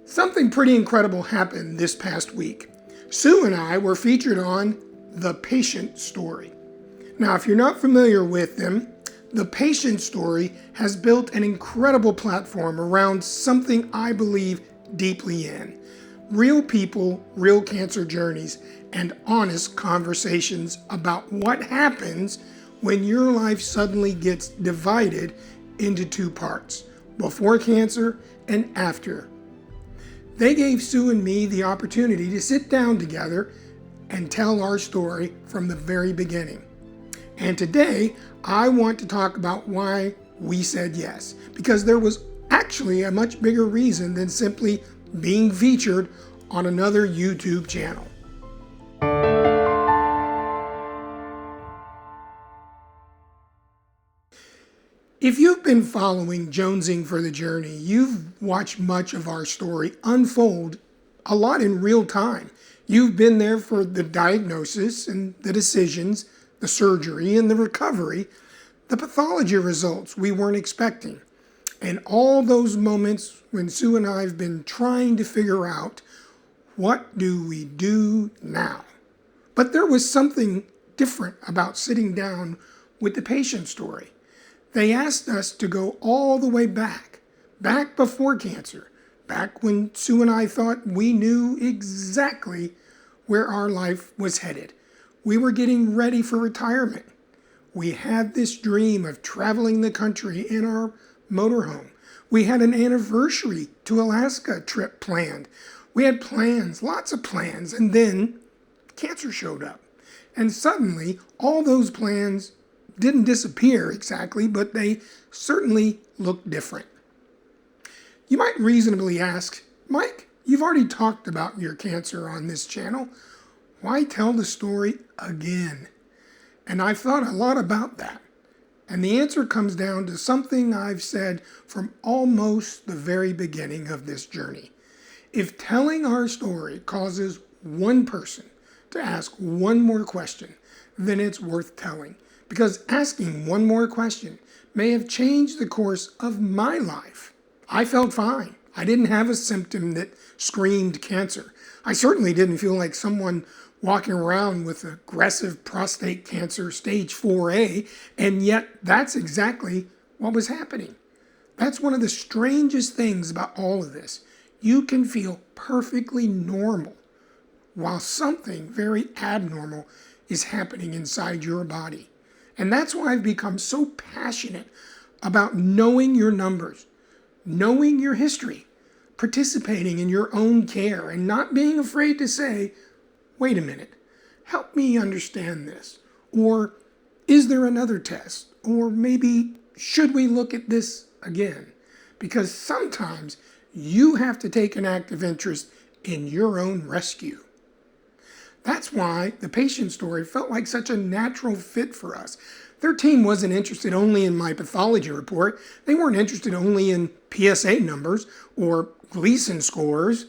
Something pretty incredible happened this past week. Sue and I were featured on The Patient Story. Now, if you're not familiar with them, The Patient Story has built an incredible platform around something I believe deeply in. Real people, real cancer journeys, and honest conversations about what happens when your life suddenly gets divided into two parts, before cancer and after. They gave Sue and me the opportunity to sit down together and tell our story from the very beginning. And today, I want to talk about why we said yes, because there was actually a much bigger reason than simply being featured on another YouTube channel. If you've been following Jonesing for the Journey, you've watched much of our story unfold a lot in real time. You've been there for the diagnosis and the decisions, the surgery and the recovery, the pathology results we weren't expecting, and all those moments when Sue and I have been trying to figure out, what do we do now? But there was something different about sitting down with the patient story. They asked us to go all the way back before cancer, back when Sue and I thought we knew exactly where our life was headed. We were getting ready for retirement. We had this dream of traveling the country in our motorhome. We had an anniversary to Alaska trip planned. We had plans, lots of plans, and then cancer showed up. And suddenly, all those plans didn't disappear exactly, but they certainly looked different. You might reasonably ask, Mike, you've already talked about your cancer on this channel. Why tell the story again? And I've thought a lot about that. And the answer comes down to something I've said from almost the very beginning of this journey. If telling our story causes one person to ask one more question, then it's worth telling. Because asking one more question may have changed the course of my life. I felt fine. I didn't have a symptom that screamed cancer. I certainly didn't feel like someone walking around with aggressive prostate cancer stage 4A, and yet that's exactly what was happening. That's one of the strangest things about all of this. You can feel perfectly normal while something very abnormal is happening inside your body. And that's why I've become so passionate about knowing your numbers, knowing your history, participating in your own care, and not being afraid to say, wait a minute, help me understand this. Or is there another test? Or maybe should we look at this again? Because sometimes you have to take an active interest in your own rescue. That's why the patient story felt like such a natural fit for us. Their team wasn't interested only in my pathology report. They weren't interested only in PSA numbers or Gleason scores.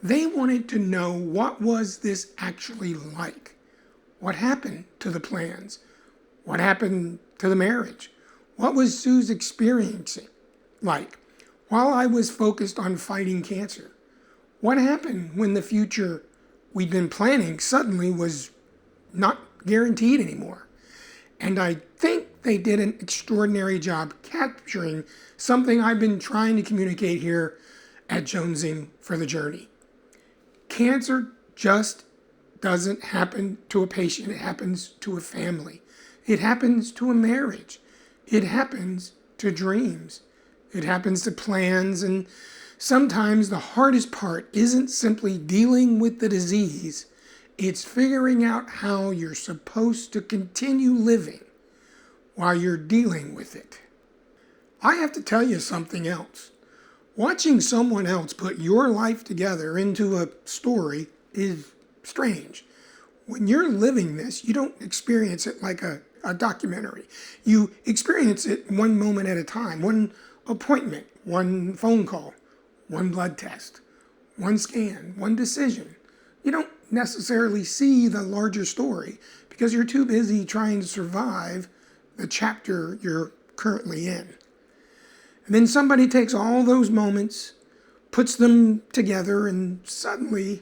They wanted to know, what was this actually like? What happened to the plans? What happened to the marriage? What was Sue's experiencing like while I was focused on fighting cancer? What happened when the future we'd been planning suddenly was not guaranteed anymore? And I think they did an extraordinary job capturing something I've been trying to communicate here at Jonesing for the Journey. Cancer just doesn't happen to a patient. It happens to a family. It happens to a marriage. It happens to dreams. It happens to plans. And sometimes the hardest part isn't simply dealing with the disease. It's figuring out how you're supposed to continue living while you're dealing with it. I have to tell you something else. Watching someone else put your life together into a story is strange. When you're living this, you don't experience it like a documentary. You experience it one moment at a time, one appointment, one phone call, one blood test, one scan, one decision. You don't necessarily see the larger story because you're too busy trying to survive the chapter you're currently in. And then somebody takes all those moments, puts them together, and suddenly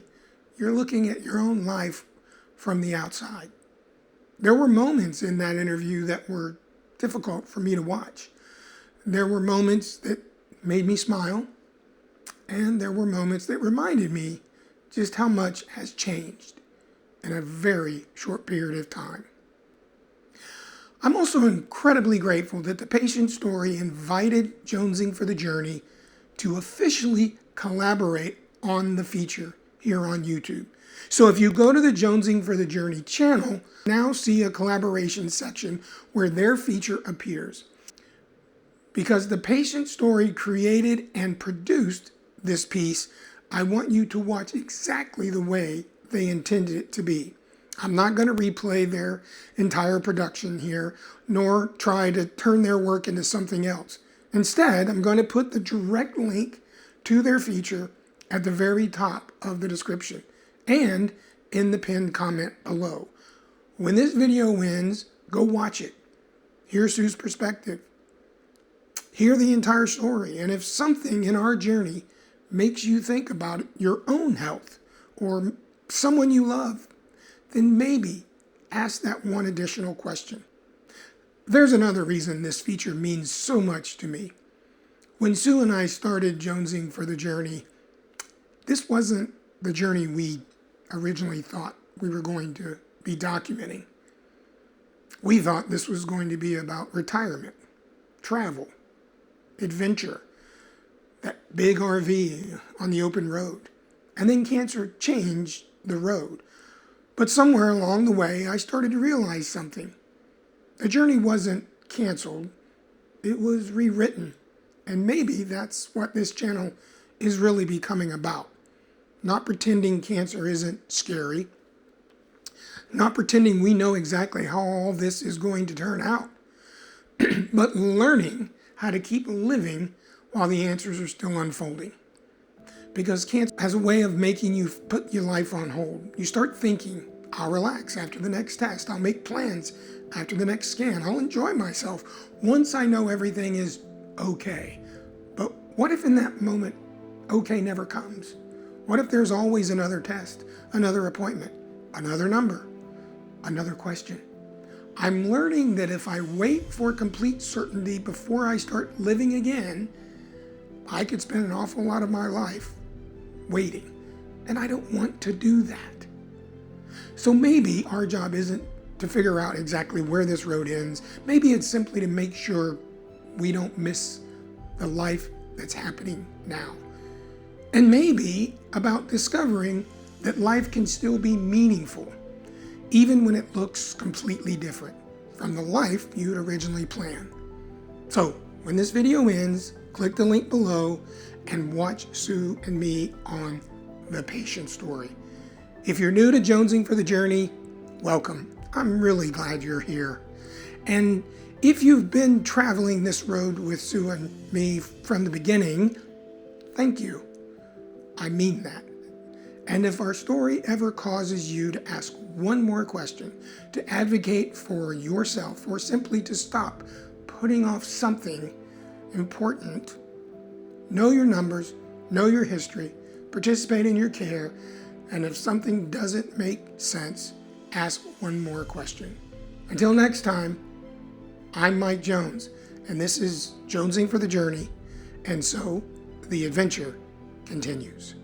you're looking at your own life from the outside. There were moments in that interview that were difficult for me to watch. There were moments that made me smile, and there were moments that reminded me just how much has changed in a very short period of time. I'm also incredibly grateful that the patient story invited Jonesing for the Journey to officially collaborate on the feature here on YouTube. So if you go to the Jonesing for the Journey channel, now see a collaboration section where their feature appears. Because the patient story created and produced this piece, I want you to watch exactly the way they intended it to be. I'm not going to replay their entire production here, nor try to turn their work into something else. Instead, I'm going to put the direct link to their feature at the very top of the description and in the pinned comment below. When this video ends, go watch it. Hear Sue's perspective. Hear the entire story. And if something in our journey makes you think about your own health or someone you love, then maybe ask that one additional question. There's another reason this feature means so much to me. When Sue and I started Jonesing for the Journey, this wasn't the journey we originally thought we were going to be documenting. We thought this was going to be about retirement, travel, adventure, that big RV on the open road. And then cancer changed the road. But somewhere along the way, I started to realize something. The journey wasn't canceled, it was rewritten. And maybe that's what this channel is really becoming about. Not pretending cancer isn't scary. Not pretending we know exactly how all this is going to turn out. But learning how to keep living while the answers are still unfolding. Because cancer has a way of making you put your life on hold. You start thinking, I'll relax after the next test. I'll make plans after the next scan. I'll enjoy myself once I know everything is okay. But what if in that moment, okay never comes? What if there's always another test, another appointment, another number, another question? I'm learning that if I wait for complete certainty before I start living again, I could spend an awful lot of my life waiting. And I don't want to do that. So maybe our job isn't to figure out exactly where this road ends. Maybe it's simply to make sure we don't miss the life that's happening now. And maybe about discovering that life can still be meaningful, even when it looks completely different from the life you'd originally planned. So when this video ends, click the link below and watch Sue and me on The Patient Story. If you're new to Jonesing for the Journey, welcome. I'm really glad you're here. And if you've been traveling this road with Sue and me from the beginning, thank you. I mean that. And if our story ever causes you to ask one more question, to advocate for yourself, or simply to stop putting off something important, know your numbers, know your history, participate in your care, and if something doesn't make sense, ask one more question. Until next time, I'm Mike Jones, and this is Jonesing for the Journey, and so the adventure continues.